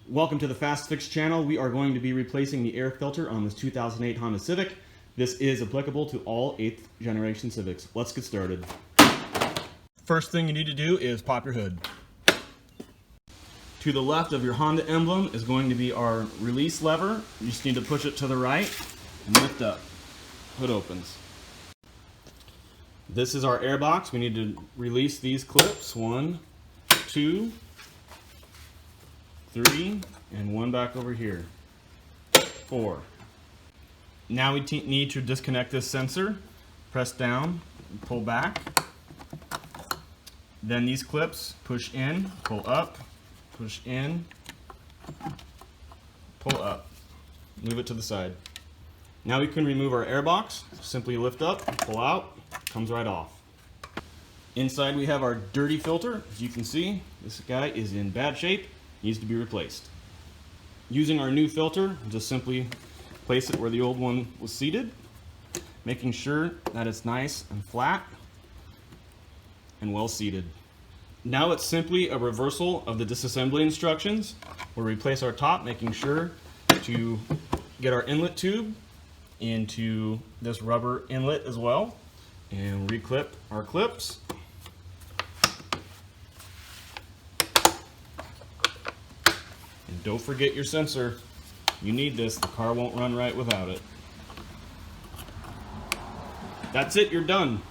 Welcome to the Fast Fix channel. We are going to be replacing the air filter on this 2008 Honda Civic. This is applicable to all 8th generation Civics. Let's get started. First thing you need to do is pop your hood. To the left of your Honda emblem is going to be our release lever. You just need to push it to the right and lift up. Hood opens. This is our air box. We need to release these clips. 1, 2, 3, and 1 back over here. 4. Now we need to disconnect this sensor. Press down, and pull back. Then these clips, push in, pull up, push in, pull up. Move it to the side. Now we can remove our air box. Simply lift up, pull out, comes right off. Inside we have our dirty filter. As you can see, this guy is in bad shape. Needs to be replaced. Using our new filter, we'll just simply place it where the old one was seated, making sure that it's nice and flat and well seated. Now it's simply a reversal of the disassembly instructions. We'll replace our top, making sure to get our inlet tube into this rubber inlet as well, and reclip our clips. And don't forget your sensor. You need this. The car won't run right without it. That's it. You're done.